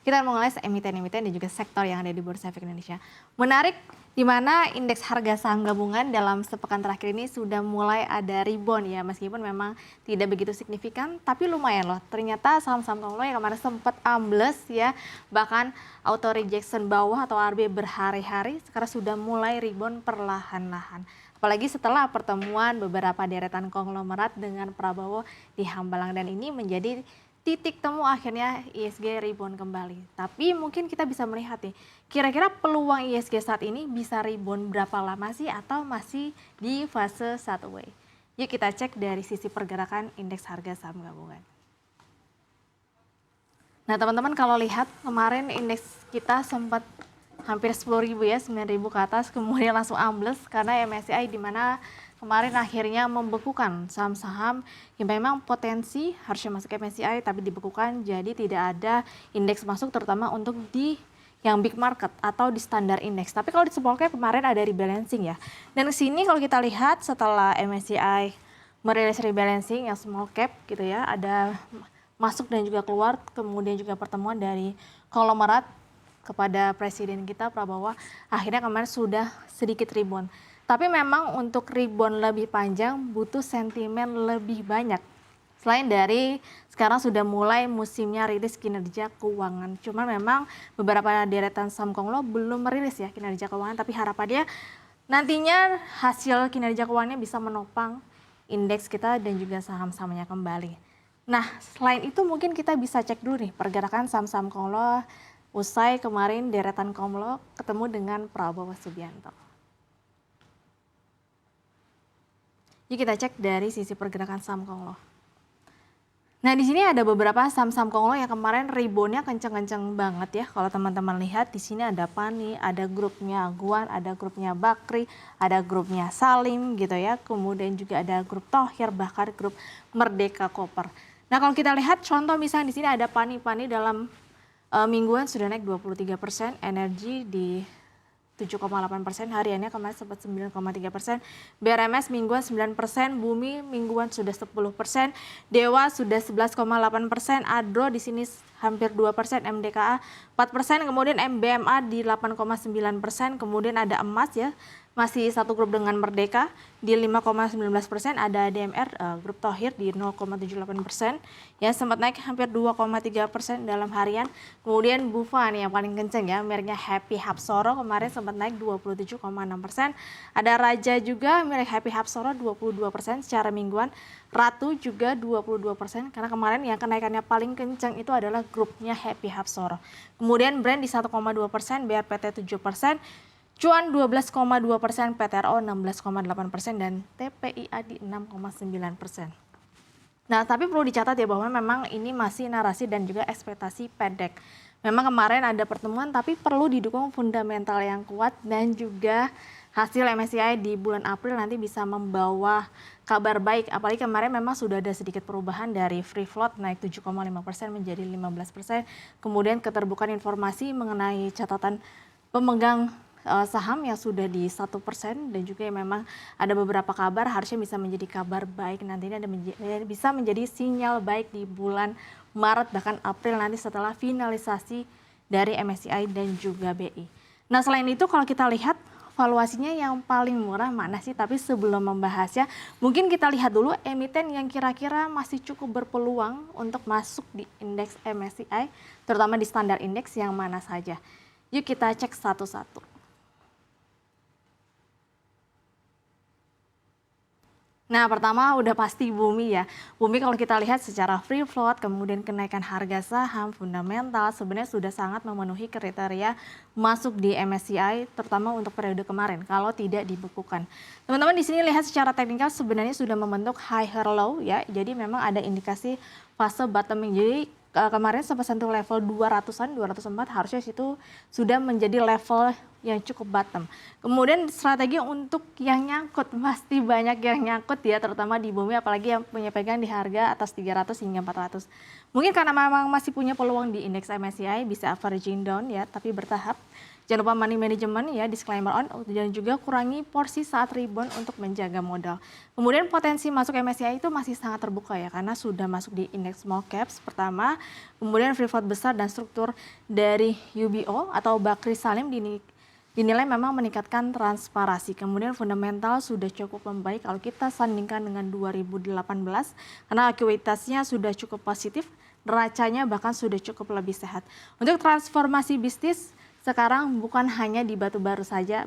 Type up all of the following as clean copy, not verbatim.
kita mengulas emiten-emiten dan juga sektor yang ada di Bursa Efek Indonesia. Menarik di mana indeks harga saham gabungan dalam sepekan terakhir ini sudah mulai ada rebound ya, meskipun memang tidak begitu signifikan, tapi lumayan loh. Ternyata saham-saham Konglo yang kemarin sempat ambles ya, bahkan auto rejection bawah atau ARB berhari-hari, sekarang sudah mulai rebound perlahan-lahan. Apalagi setelah pertemuan beberapa deretan konglomerat dengan Prabowo di Hambalang, dan ini menjadi titik temu akhirnya ISG rebound kembali. Tapi mungkin kita bisa melihat nih, kira-kira peluang ISG saat ini bisa rebound berapa lama sih, atau masih di fase sideways? Yuk kita cek dari sisi pergerakan indeks harga saham gabungan. Nah teman-teman, kalau lihat kemarin indeks kita sempat hampir 10.000 ya, 9.000 ke atas, kemudian langsung ambles karena MSCI di mana kemarin akhirnya membekukan saham-saham yang memang potensi harusnya masuk ke MSCI tapi dibekukan, jadi tidak ada indeks masuk, terutama untuk di yang big market atau di standar indeks. Tapi kalau di small cap kemarin ada rebalancing ya. Dan di sini kalau kita lihat setelah MSCI merilis rebalancing yang small cap gitu ya, ada masuk dan juga keluar, kemudian juga pertemuan dari konglomerat kepada presiden kita Prabowo, akhirnya kemarin sudah sedikit rebound. Tapi memang untuk rebound lebih panjang butuh sentimen lebih banyak. Selain dari sekarang sudah mulai musimnya rilis kinerja keuangan. Cuman memang beberapa deretan saham Konglo belum merilis ya kinerja keuangan, tapi harapannya nantinya hasil kinerja keuangannya bisa menopang indeks kita dan juga saham-sahamnya kembali. Nah, selain itu mungkin kita bisa cek dulu nih pergerakan saham-saham Konglo usai kemarin deretan Konglo ketemu dengan Prabowo Subianto. Yuk kita cek dari sisi pergerakan saham Konglo. Nah di sini ada beberapa saham-saham Konglo yang kemarin reboundnya kenceng-kenceng banget ya. Kalau teman-teman lihat di sini ada Pani, ada grupnya Guan, ada grupnya Bakri, ada grupnya Salim gitu ya. Kemudian juga ada grup Thohir, bahkan grup Merdeka Copper. Nah kalau kita lihat contoh misalnya di sini ada Pani dalam mingguan sudah naik 23%, energi di 7,8%, hariannya kemarin sempat 9,3%, BRMS mingguan 9%, Bumi mingguan sudah 10%, Dewa sudah 11,8%, Adro di sini hampir 2%, MDKA 4%, kemudian MBMA di 8,9%, kemudian ada emas ya, masih satu grup dengan Merdeka di 5,19%, ada DMR grup Thohir di 0,78%, ya sempat naik hampir 2,3% dalam harian. Kemudian Bufa nih yang paling kenceng ya, mereknya Happy Hapsoro kemarin sempat naik 27,6%. Ada Raja juga merek Happy Hapsoro 22% secara mingguan. Ratu juga 22% karena kemarin yang kenaikannya paling kenceng itu adalah grupnya Happy Hapsoro. Kemudian Brand di 1,2%, BRPT 7%, Cuan 12,2%, PTRO 16,8%, dan TPIA di 6,9%. Nah, tapi perlu dicatat ya bahwa memang ini masih narasi dan juga ekspektasi pendek. Memang kemarin ada pertemuan tapi perlu didukung fundamental yang kuat dan juga hasil MSCI di bulan April nanti bisa membawa kabar baik. Apalagi kemarin memang sudah ada sedikit perubahan dari free float naik 7,5% menjadi 15%. Kemudian keterbukaan informasi mengenai catatan pemegang saham yang sudah di 1%, dan juga memang ada beberapa kabar harusnya bisa menjadi kabar baik nantinya dan bisa menjadi sinyal baik di bulan Maret bahkan April nanti setelah finalisasi dari MSCI dan juga BI. Nah selain itu kalau kita lihat valuasinya yang paling murah mana sih? Tapi sebelum membahasnya mungkin kita lihat dulu emiten yang kira-kira masih cukup berpeluang untuk masuk di indeks MSCI, terutama di standar indeks yang mana saja. Yuk kita cek satu-satu. Nah pertama udah pasti Bumi ya. Bumi kalau kita lihat secara free float, kemudian kenaikan harga saham, fundamental sebenarnya sudah sangat memenuhi kriteria masuk di MSCI, terutama untuk periode kemarin kalau tidak dibekukan. Teman-teman di sini lihat secara teknikal sebenarnya sudah membentuk higher low ya. Jadi memang ada indikasi fase bottoming. Jadi kemarin sempat sentuh level 200-an, 204, harusnya situ sudah menjadi level yang cukup bottom. Kemudian strategi untuk yang nyangkut, pasti banyak yang nyangkut ya, terutama di Bumi, apalagi yang punya pegang di harga atas 300 hingga 400. Mungkin karena memang masih punya peluang di indeks MSCI bisa averaging down ya, tapi bertahap. Jangan lupa money management ya, disclaimer on, dan juga kurangi porsi saat rebound untuk menjaga modal. Kemudian potensi masuk MSCI itu masih sangat terbuka ya, karena sudah masuk di indeks small caps pertama, kemudian free float besar dan struktur dari UBO atau Bakri Salim dinilai memang meningkatkan transparansi. Kemudian fundamental sudah cukup membaik kalau kita sandingkan dengan 2018, karena ekuitasnya sudah cukup positif, neracanya bahkan sudah cukup lebih sehat. Untuk transformasi bisnis, sekarang bukan hanya di batu bara saja,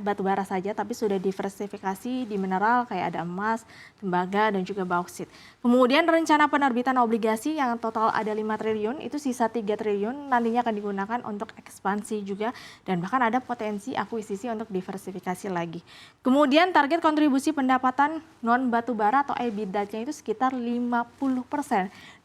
tapi sudah diversifikasi di mineral kayak ada emas, tembaga, dan juga bauksit. Kemudian rencana penerbitan obligasi yang total ada 5 triliun, itu sisa 3 triliun nantinya akan digunakan untuk ekspansi juga, dan bahkan ada potensi akuisisi untuk diversifikasi lagi. Kemudian target kontribusi pendapatan non batu bara atau EBITDA-nya itu sekitar 50%,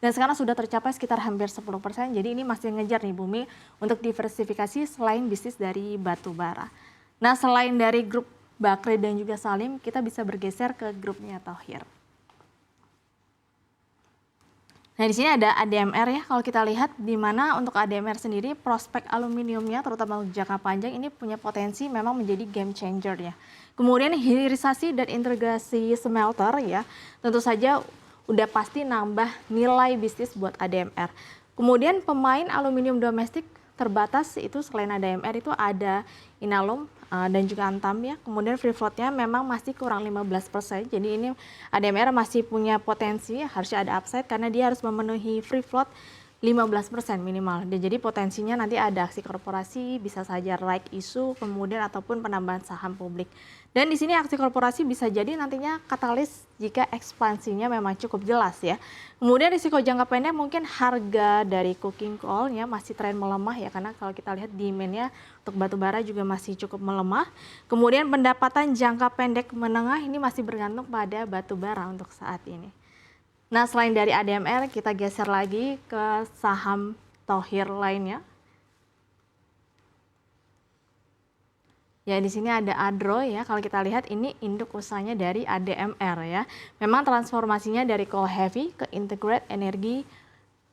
dan sekarang sudah tercapai sekitar hampir 10%, jadi ini masih ngejar nih Bumi untuk diversifikasi selain bisnis dari batu bara. Nah, selain dari grup Bakri dan juga Salim, kita bisa bergeser ke grupnya Thohir. Nah, di sini ada ADMR ya. Kalau kita lihat di mana untuk ADMR sendiri prospek aluminiumnya terutama untuk jangka panjang ini punya potensi memang menjadi game changer ya. Kemudian hilirisasi dan integrasi smelter ya, tentu saja udah pasti nambah nilai bisnis buat ADMR. Kemudian pemain aluminium domestik terbatas itu selain ADMR itu ada Inalum dan juga Antam ya. Kemudian free floatnya memang masih kurang 15%. Jadi ini ADMR masih punya potensi, harusnya ada upside karena dia harus memenuhi free float 15% minimal. Dan jadi potensinya nanti ada aksi korporasi, bisa saja right issue, kemudian ataupun penambahan saham publik. Dan di sini aksi korporasi bisa jadi nantinya katalis jika ekspansinya memang cukup jelas ya. Kemudian risiko jangka pendek mungkin harga dari coking coal-nya masih tren melemah ya, karena kalau kita lihat demand-nya untuk batu bara juga masih cukup melemah. Kemudian pendapatan jangka pendek menengah ini masih bergantung pada batu bara untuk saat ini. Nah, selain dari ADMR kita geser lagi ke saham Thohir lainnya. Ya, di sini ada Adro ya. Kalau kita lihat ini induk usahanya dari ADMR ya. Memang transformasinya dari coal heavy ke integrated energy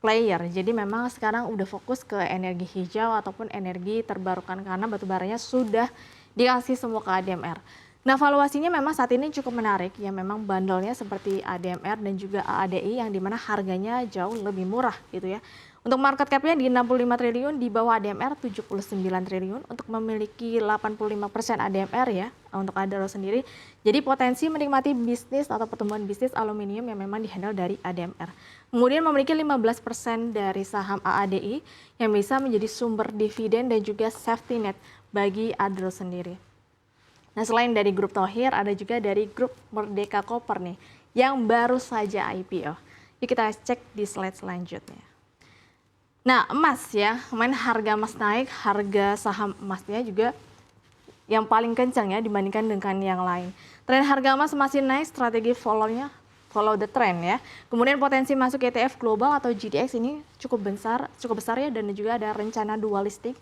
player. Jadi memang sekarang udah fokus ke energi hijau ataupun energi terbarukan karena batu baranya sudah dikasih semua ke ADMR. Nah, valuasinya memang saat ini cukup menarik ya, memang bandelnya seperti ADMR dan juga AADI yang dimana harganya jauh lebih murah gitu ya. Untuk market cap-nya di 65 triliun, di bawah ADMR 79 triliun untuk memiliki 85% ADMR ya untuk Adaro sendiri. Jadi potensi menikmati bisnis atau pertumbuhan bisnis aluminium yang memang dihandle dari ADMR. Kemudian memiliki 15% dari saham AADI yang bisa menjadi sumber dividen dan juga safety net bagi Adaro sendiri. Nah, selain dari grup Thohir, ada juga dari grup Merdeka Copper nih yang baru saja IPO. Yuk kita cek di slide selanjutnya. Nah, emas ya, kemarin harga emas naik, harga saham emasnya juga yang paling kencang ya dibandingkan dengan yang lain. Tren harga emas masih naik, strategi follow the trend ya. Kemudian potensi masuk ETF global atau GDX ini cukup besar ya, dan juga ada rencana dual listing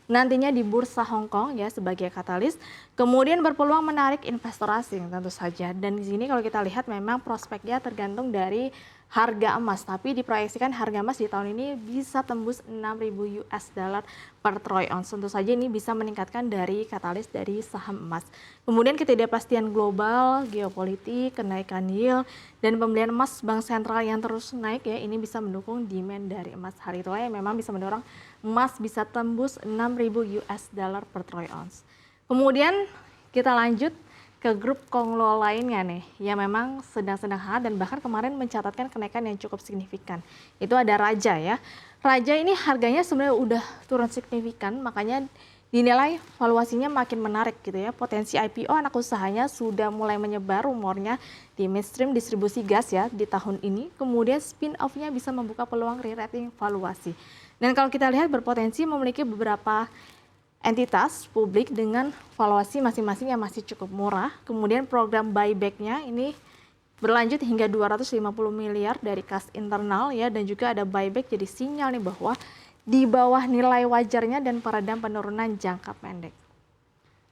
nantinya di bursa Hong Kong ya sebagai katalis. Kemudian berpeluang menarik investor asing tentu saja. Dan di sini kalau kita lihat memang prospeknya tergantung dari harga emas, tapi diproyeksikan harga emas di tahun ini bisa tembus 6.000 US dollar per troy ounce. Tentu saja ini bisa meningkatkan dari katalis dari saham emas. Kemudian ketidakpastian global, geopolitik, kenaikan yield, dan pembelian emas bank sentral yang terus naik ya, ini bisa mendukung demand dari emas. Hari itu yang memang bisa mendorong emas bisa tembus 6.000 US dollar per troy ounce. Kemudian kita lanjut ke grup konglo lainnya nih, yang memang sedang-sedang hangat dan bahkan kemarin mencatatkan kenaikan yang cukup signifikan. Itu ada Raja ya. Raja ini harganya sebenarnya udah turun signifikan, makanya dinilai valuasinya makin menarik gitu ya. Potensi IPO anak usahanya sudah mulai menyebar rumornya di mainstream distribusi gas ya di tahun ini. Kemudian spin-off-nya bisa membuka peluang re-rating valuasi. Dan kalau kita lihat berpotensi memiliki beberapa entitas publik dengan valuasi masing-masing yang masih cukup murah. Kemudian program buyback-nya ini berlanjut hingga 250 miliar dari kas internal ya, dan juga ada buyback jadi sinyal nih bahwa di bawah nilai wajarnya dan peredam penurunan jangka pendek.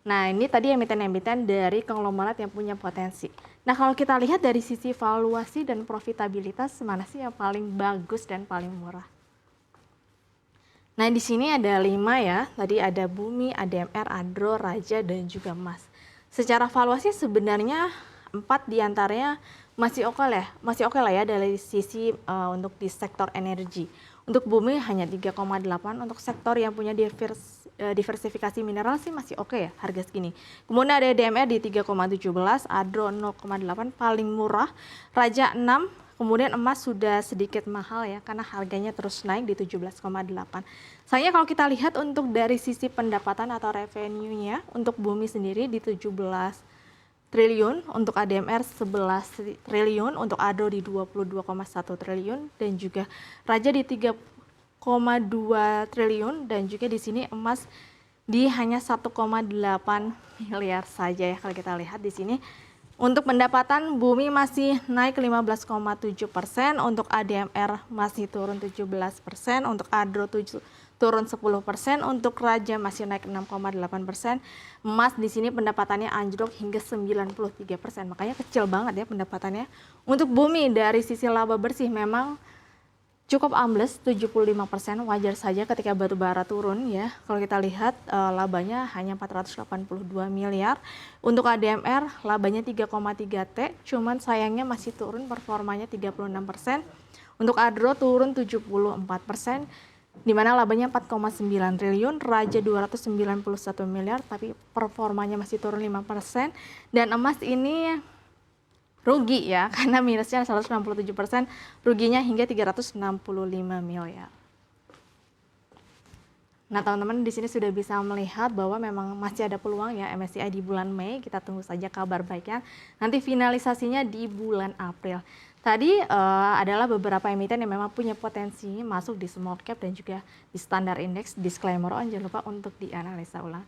Nah, ini tadi emiten-emiten dari konglomerat yang punya potensi. Nah, kalau kita lihat dari sisi valuasi dan profitabilitas, mana sih yang paling bagus dan paling murah? Nah, di sini ada 5 ya. Tadi ada Bumi, ADMR, Adro, Raja, dan juga emas. Secara valuasi sebenarnya 4 diantaranya masih oke lah, ya dari sisi untuk di sektor energi. Untuk Bumi hanya 3,8, untuk sektor yang punya diversifikasi mineral sih masih oke ya harga segini. Kemudian ada DMR di 3,17, Adro 0,8 paling murah, Raja 6, kemudian emas sudah sedikit mahal ya karena harganya terus naik di 17,8. Sayangnya kalau kita lihat untuk dari sisi pendapatan atau revenue-nya untuk Bumi sendiri di 17 triliun, untuk ADMR 11 triliun, untuk ADO di 22,1 triliun, dan juga Raja di 3,2 triliun, dan juga di sini emas di hanya 1,8 miliar saja ya kalau kita lihat di sini. Untuk pendapatan Bumi masih naik 15,7%, untuk ADMR masih turun 17%, untuk ADRO turun 10%, untuk Raja masih naik 6,8%. Emas di sini pendapatannya anjlok hingga 93%, makanya kecil banget ya pendapatannya. Untuk Bumi dari sisi laba bersih memang cukup ambles 75%, wajar saja ketika batu bara turun ya. Kalau kita lihat labanya hanya 482 miliar. Untuk ADMR labanya 3,3 T, cuman sayangnya masih turun performanya 36%. Untuk Adro turun 74%, di mana labanya 4,9 triliun, Raja 291 miliar tapi performanya masih turun 5%, dan emas ini rugi ya, karena minusnya 167%, ruginya hingga 365 miliar. Nah, teman-teman di sini sudah bisa melihat bahwa memang masih ada peluang ya MSCI di bulan Mei. Kita tunggu saja kabar baiknya. Nanti finalisasinya di bulan April. Tadi adalah beberapa emiten yang memang punya potensi masuk di small cap dan juga di standar index. Disclaimer on, jangan lupa untuk dianalisa ulang.